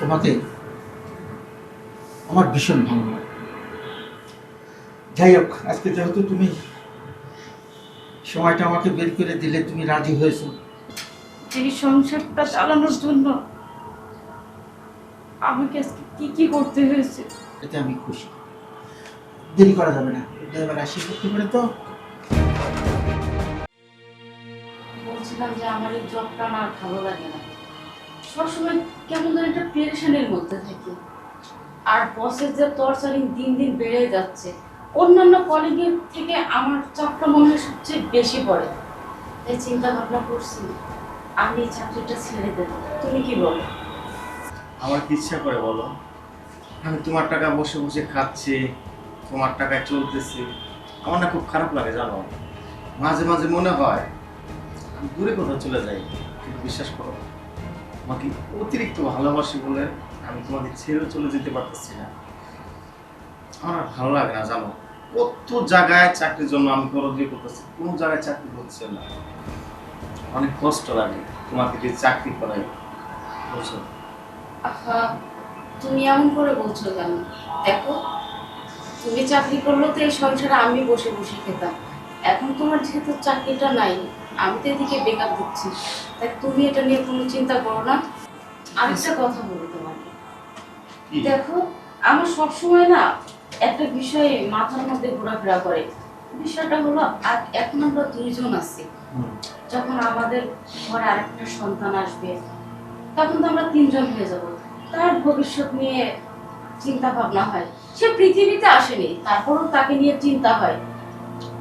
তোমাকে আমার ভীষণ ভালো লাগে। যাই হোক, আজকে যেহেতু তুমি সময়টা আমাকে বের করে দিলে, তুমি রাজি হয়েছো, এই সংসারটা চালানোর জন্য আমাকে আজকে কি কি করতে হয়েছে। এতে আমি খুশি। দেরি করা যাবে না, এবার আসি করতে পারে তো। বলছিলাম যে আমার এই জবটা না ভালো লাগে না, সবসময় কেমন যেন একটা পেরেশানির মধ্যে থাকি। আর বসের যে টর্চারিং দিন দিন বেড়ে যাচ্ছে, অন্যান্য কলিগের থেকে আমার চাপটা মনে হয় সবচেয়ে বেশি পড়ে। তাই চিন্তা ভাবনা করছি আমি এই চাকরিটা ছেড়ে দেবো। তুমি কি বলো? আমার কি ইচ্ছা করে বলো? আমি তোমার টাকা বসে বসে খাচ্ছি, তোমার টাকায় চলতেছি, আমার না খুব খারাপ লাগে জানো। মাঝে মাঝে মনে হয় আমি দূরে কোথাও চলে যাই, কিন্তু বিশ্বাস করো তোমাকে অতিরিক্ত ভালোবাসি বলে আমি তোমাকে ছেড়েও চলে যেতে পারতেছি না। আমার আর ভালো লাগে না জানো। কত জায়গায় চাকরির জন্য আমি দৌড়াদৌড়ি করতেছি, কোনো জায়গায় চাকরি হচ্ছে না। অনেক কষ্ট লাগে তোমাকে যে চাকরি করাই, বুঝছো? আহা, তুমি এমন করে বলছো কেন? দেখো, তুমি চাকরি করলে তো এই সংসারে আমি বসে বসে খেতাম। এখন তোমার যেহেতু চাকরিটা নাই, আমি তো এদিকে বেকার দিচ্ছি, তাই তুমি এটা নিয়ে কোনো চিন্তা করো না। আরেকটা কথা বলি তোমাকে, কি? দেখো, আমার সবসময় না একটা বিষয় মাথার মধ্যে ঘোরাফেরা করে। বিষয়টা হলো এখন আমরা দুইজন আছি, যখন আমাদের ঘরে আরেকটা সন্তান আসবে তখন তো আমরা তিনজন হয়ে যাব। তার ভবিষ্যৎ নিয়ে চিন্তা ভাবনা হয়। সে পৃথিবীতে আসেনি, তারপরও তাকে নিয়ে চিন্তা হয়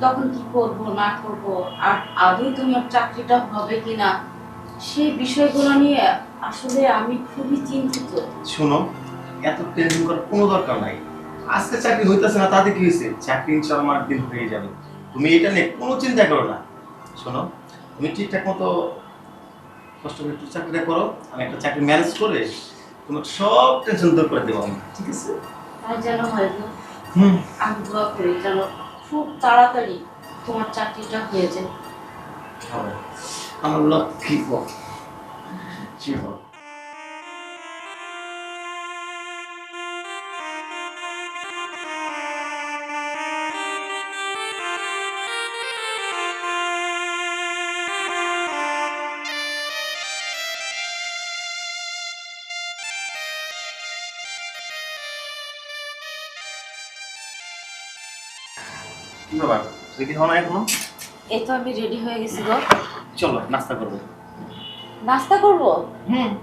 তখন কি করব না করব, আর আদৌ তোমার চাকরিটা হবে কিনা, সেই বিষয়গুলো নিয়ে আসলে আমি খুবই চিন্তিত। শোনো, এত টেনশন করার কোনো দরকার নাই। আজকে চাকরি হইতেছে না তাতে কি হয়েছে, চাকরি ইনশাআল্লাহ আমার দিন হয়ে যাবে। তুমি এটা নিয়ে কোনো চিন্তা করো না। শোনো, তুমি ঠিকঠাক মতো কষ্ট করে একটু চাকরিটা করো, আমি একটা চাকরি ম্যানেজ করে তোমার সব টেনশন দূর করে দেবো আমি, ঠিক আছে? তাই যেন হয় গো। আমি দোয়া করি যেন খুব তাড়াতাড়ি তোমার চাকরিটা হয়ে যায়। হবে। আমার লক্ষ্মী বল জীবন। কি ব্যাপার, রেডি হও না এখনো? এই তো আমি রেডি হয়ে গেছি গো। চলো নাস্তা করবো। নাস্তা করব?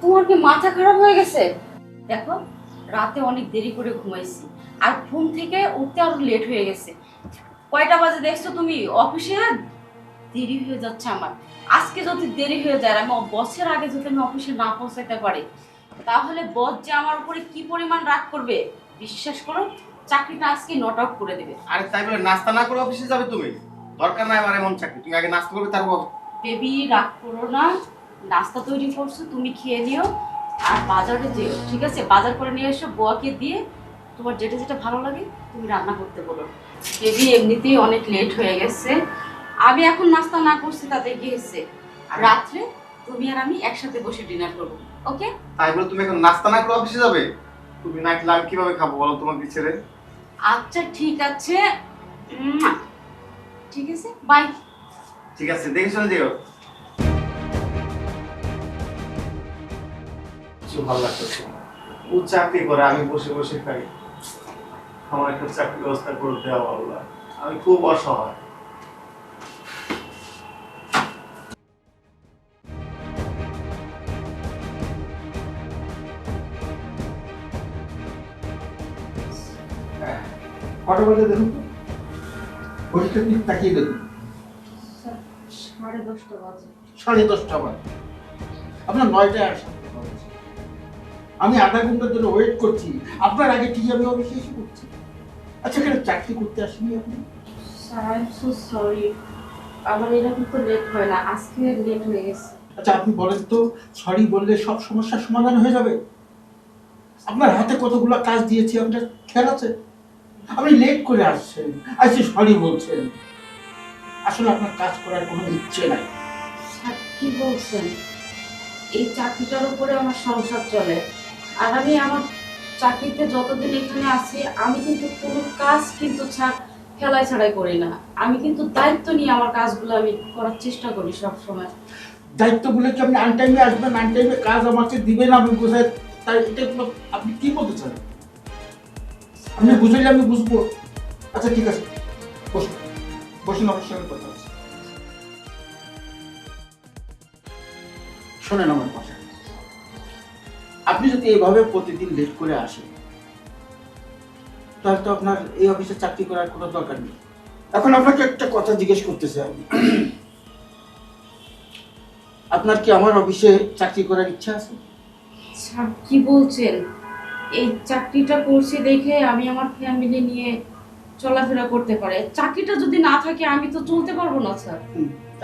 তোমার কি মাথা খারাপ হয়ে গেছে? দেখো, রাতে অনেক দেরি করে ঘুমাইছি, আর ঘুম থেকে উঠতে আরো লেট হয়ে গেছে। কয়টা বাজে দেখছো তুমি? অফিসে দেরি হয়ে যাচ্ছে আমার। আজকে যদি দেরি হয়ে যায়, আমি বসের আগে যদি আমি অফিসে না পৌঁছাতে পারি, তাহলে বস যে আমার উপরে কি পরিমাণ রাগ করবে বিশ্বাস করো, চাকরিটা আজকে নট আউট করে দেবে। আরে তাই বলে নাস্তা না করে অফিসে যাবে তুমি? দরকার নাই আমার এমন চাকরি, তুমি আগে নাস্তা করবে তারপর। বেবি, রাগ করো না, নাস্তা তৈরি করছো, তুমি খেয়ে নিও। আর বাজারে যেও, ঠিক আছে? বাজার করে নিয়ে এসো, বুয়াকে দিয়ে তোমার যেটা যেটা ভালো লাগে তুমি রান্না করতে বলো। বেবি, এমনিতেই অনেক লেট হয়ে গেছে, আমি এখন নাস্তা না করছি তাতে গিয়েছে। আর রাত্রে তুমি আর আমি একসাথে বসে ডিনার করবো, ওকে? তাই বলে তুমি এখন নাস্তা না করে অফিসে যাবে? তুমি না খেলে আমি কিভাবে খাবো বলো তোমাকে ছেড়ে? আচ্ছা ঠিক আছে, ঠিক আছে, বাই। ঠিক আছে, দেখে শুনে যেও। কিছু ভালো লাগতেছে না। ও চাকরি করে, আমি বসে বসে খাই। আমার একটা চাকরি ব্যবস্থা করে দেওয়া আল্লাহ, আমি খুব অসহায়। কটা বাজে দেখুন তো, ঘড়িটার দিক তাকিয়ে দেখুন। 10:30 বাজে। 10:30 বাজে। আপনার 9টায় আসা। আমি আধা ঘন্টার জন্য ওয়েট করছি, আপনার আগে ঠিক আমি অফিসে এসে করছি। আচ্ছা, কেন চাকরি করতে আসেনি আপনি? Sir, I am so sorry, আমার এরকম তো লেট হয় না, আজকে লেট হয়ে গেছে। আচ্ছা, আপনি বলেন তো, সরি বললে সব সমস্যার সমাধান হয়ে যাবে? আপনার হাতে কতগুলো কাজ দিয়েছি, আপনার খেয়াল আছে? আপনি লেট করে আসছেন, আজকে সরি বলছেন। আসলে আপনার কাজ করার কোনো ইচ্ছে নাই। স্যার কি বলছেন? এই চাকরিটার উপরে আমার সংসার চলে, আর আমি আমার চাকরিতে যতদিন এখানে আছি আমি কিন্তু কোনো কাজ কিন্তু ফেলাই ছাড়াই করি না। আমি কিন্তু দায়িত্ব নিয়ে আমার কাজগুলো আমি করার চেষ্টা করি সব সময়। দায়িত্ব বলে কি আপনি আনটাইমে আসবেন, আনটাইমে কাজ আমাকে দিবেন, আমি বুঝাই, তাই এটা আপনি কি বলতে চান? আপনি বুঝাইলে আমি বুঝবো। আচ্ছা ঠিক আছে, বসুন বসুন, আমার সঙ্গে কথা আছে। শোনেন আমার কথা, আপনি যদি এইভাবে প্রতিদিন লেট করে আসেন তাহলে তো আপনার এই অফিসে চাকরি করার কোনো দরকার নেই। এখন আপনাকে একটা কথা জিজ্ঞেস করতেছি আমি, আপনার কি আমার অফিসে চাকরি করার ইচ্ছা আছে? স্যার কি বলছেন? এই চাকরিটা করছি দেখে আমি আমার ফ্যামিলি নিয়ে চলাফেরা করতে পারে, চাকরিটা যদি না থাকে আমি তো চলতে পারবো না স্যার।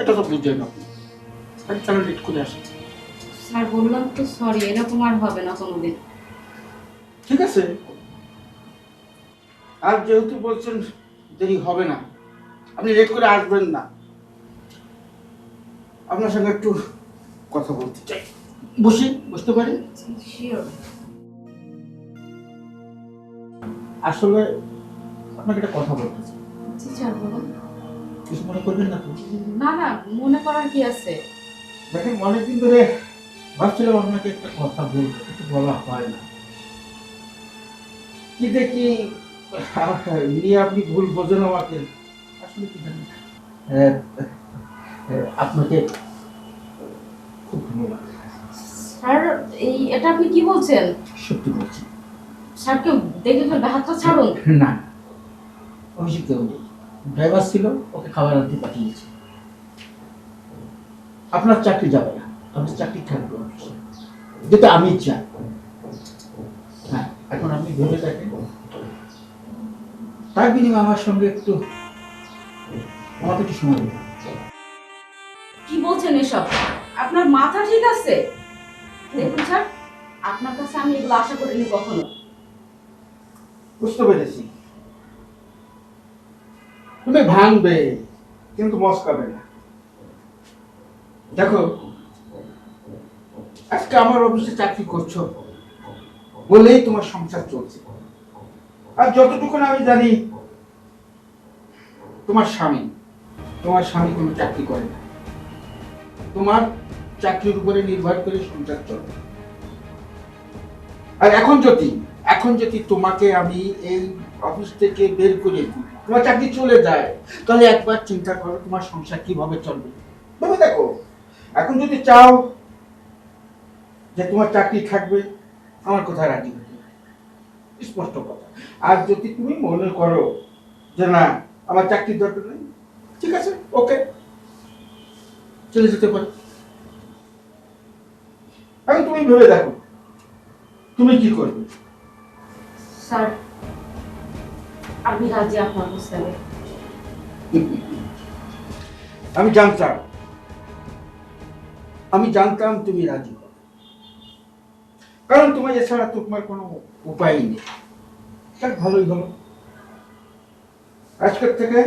এটা তো বুঝলেন আপনি, কেন লেট করে আসেন? স্যার বললাম তো সরি, এরকম আর হবে না কোনোদিন। ঠিক আছে, আর যেহেতু বলছেন দেরি হবে না, আপনি লেট করে আসবেন না, আপনার সঙ্গে একটু কথা বলতে চাই। বসি, বুঝতে পারি? শিওর। আসলে আপনাকে একটা কথা বলতে চাই, জি স্যার বলুন। কিছু মনে করবেন না তো? না না, মনে করার কি আছে? দেখেন অনেকদিন ধরে ভাবছিলাম আপনাকে একটা কথা বলবো, কিন্তু বলা হয় না। কি দেখি নিয়ে আপনি ভুল বোঝেন আমাকে। আসলে কি জানেন, আপনাকে খুব ধন্যবাদ। স্যার এটা আপনি কি বলছেন? সত্যি বলছি। স্যারকে দেখে ফেলবে, হাতটা ছাড়ুন। না, অভিষেক কেউ নেই, ড্রাইভার ছিল, ওকে খাবার আনতে পাঠিয়েছি। আপনার চাকরি যাবে না, আপনার চাকরি থাকবে অফিসে, যেটা আমি চাই। হ্যাঁ, এখন আপনি ভেবে থাকেন, তার বিনিময়ে আমার সঙ্গে আমাকে একটু সময় দেবেন। কি বলছেন এসব? আপনার মাথা ঠিক আছে? দেখুন স্যার, আপনার কাছে আমি এগুলো আশা করিনি কখনো। বুঝতে পেরেছি, তুমি ভাঙবে কিন্তু মস্কাবে না। দেখো, আজকে আমার অফিসে চাকরি করছো বলেই তোমার সংসার চলছে। আর যতটুকু আমি জানি, তোমার স্বামী কোনো চাকরি করে না, তোমার চাকরির উপরে নির্ভর করে সংসার চলে। আর এখন যদি তোমাকে আমি এই অফিস থেকে বের করে দিই, তোমার চাকরি চলে যায়, তাহলে একবার চিন্তা করো তোমার সংসার কিভাবে চলবে। ভেবে দেখো, এখন যদি চাও যে তোমার চাকরি থাকবে, আমার কথা রাজি হতে হবে, স্পষ্ট কথা। আর যদি তুমি মনে করো যে না, আমার চাকরির দরকার নেই, ঠিক আছে, ওকে, চলে যেতে পারো। এখন তুমি ভেবে দেখো তুমি কি করবে। স্যার আমি রাজি আপনার প্রস্তাবে। আমি জানতাম তুমি রাজি হবে, কারণ তোমার এছাড়া তোমার কোনো উপায় নেই। যাক, ভালোই হলো, আজকের থেকে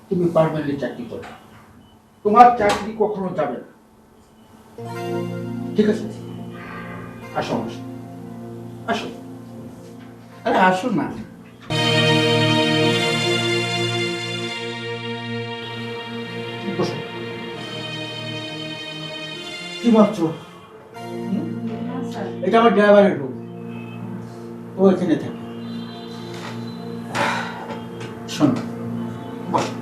তুমি পার্মানেন্টলি চাকরি করবে, তোমার চাকরি কখনো যাবে না, ঠিক আছে? আসো আমার সাথে, আসো, আরে আসো না। বসো। কি ভাবছো? এটা আমার ড্রাইভারের রুম, ও এখানে থাকে। শোন, বসো।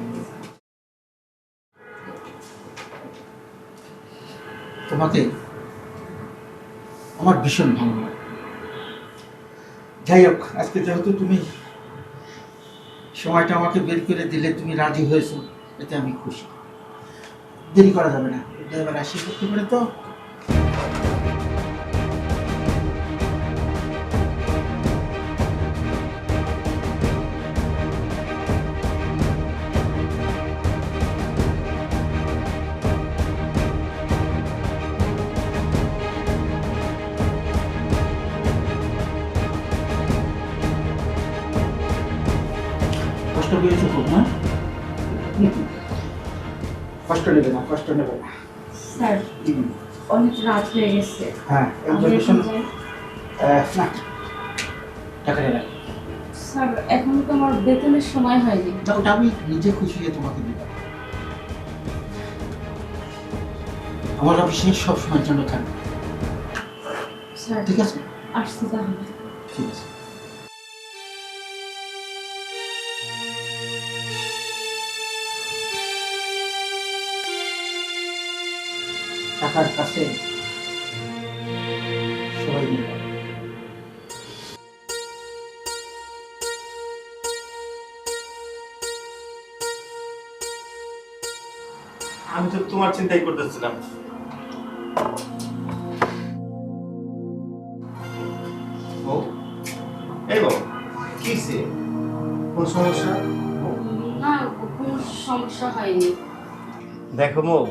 তোমাকে আমার ভীষণ ভালো লাগে। যাই হোক, আজকে যেহেতু তুমি সময়টা আমাকে বের করে দিলে, তুমি রাজি হয়েছো, এতে আমি খুশি। দেরি করা যাবে না, ড্রাইভার আসি করতে পারে তো। কষ্ট পেয়েছো খুব না? কষ্ট নেবে না, কষ্ট নেবে না। স্যার অনেক রাত হয়ে গেছে। হ্যাঁ আমি একজন এখন পেশেন্ট যাই। না টাকাটা রাখ। স্যার এখন তো আমার বেতনের সময় হয়নি। না ওটা আমি নিজে খুশি হয়ে তোমাকে দিলাম। আমার অফিসে সবসময়ের জন্য থাকবে, স্যার ঠিক আছে? আসছি তাহলে। ঠিক আছে। টাকার কাছে সবাই মিলে আমি তো তোমার চিন্তাই করতেছিলাম। ও এই বউ, কি হইছে? কোন সমস্যা? না, কোনো সমস্যা হয়নি। দেখো মৌ,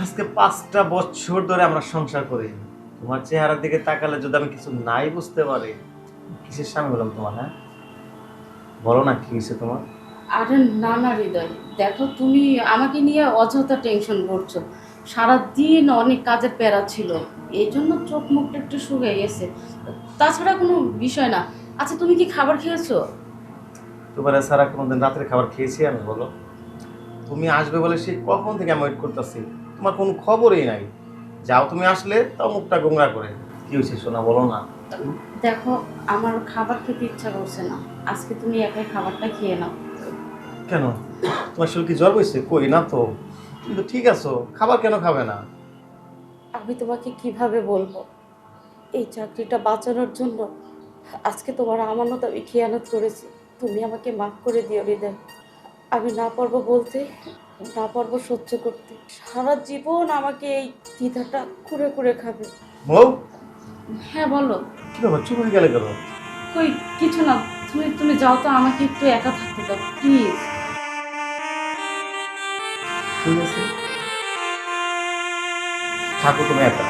আজকে 5টা বছর ধরে আমরা সংসার করি। তোমার চেহারার দিকে তাকালে যদি আমি কিছু নাই বুঝতে পারি, কিসের স্বামী বললাম তোমার? হ্যাঁ বলো না, কি হয়েছে তোমার? আরে না না হৃদয়, দেখো তুমি আমাকে নিয়ে অযথা টেনশন করছো। সারাদিন অনেক কাজের প্যারা ছিল, এই জন্য চোখ মুখটা একটু শুকিয়ে গেছে। তাছাড়া কোনো বিষয় না। আচ্ছা তুমি কি খাবার খেয়েছো? তোমার সারা কোনোদিন রাতের খাবার খেয়েছি আমি, বলো? তুমি আসবে বলে সেই কখন থেকে আমি ওয়েট করতেছি, তোমার কোনো খবরই নাই। যাও তুমি আসলে তাও মুখটা গোংরা করে। কি হয়েছে শোনা, বলো না। দেখো আমার খাবার খেতে ইচ্ছা করছে না, আজকে তুমি একাই খাবারটা খেয়ে নাও। কেন, তোমার শরীর কি জ্বর হয়েছে? কই না তো, তুমি তো ঠিক আছো, খাবার কেন খাবে না? আমি তোমাকে কিভাবে বলবো, এই চাকরিটা বাঁচানোর জন্য আজকে তোমার আমানত আমি খেয়ানত করেছি। তুমি আমাকে মাফ করে দিও হৃদয়। আমি না পারবো বলতে, না পারবো সহ্য করতে। সারা জীবন আমাকে এই দ্বিধাটা কুরে কুরে খাবে। বউ, হ্যাঁ বলো। কি ব্যাপার, চুপ হয়ে গেলে কেন? কই কিছু না, তুমি তুমি যাও তো, আমাকে একটু একা থাকতে দাও প্লিজ। ঠিক আছে, থাকো তুমি একা।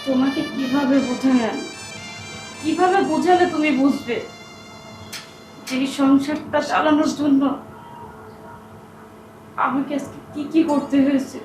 তোমাকে কিভাবে বোঝায়, কিভাবে বোঝালে তুমি বুঝবে এই সংসারটা চালানোর জন্য আমাকে আজকে কি কি করতে হয়েছে।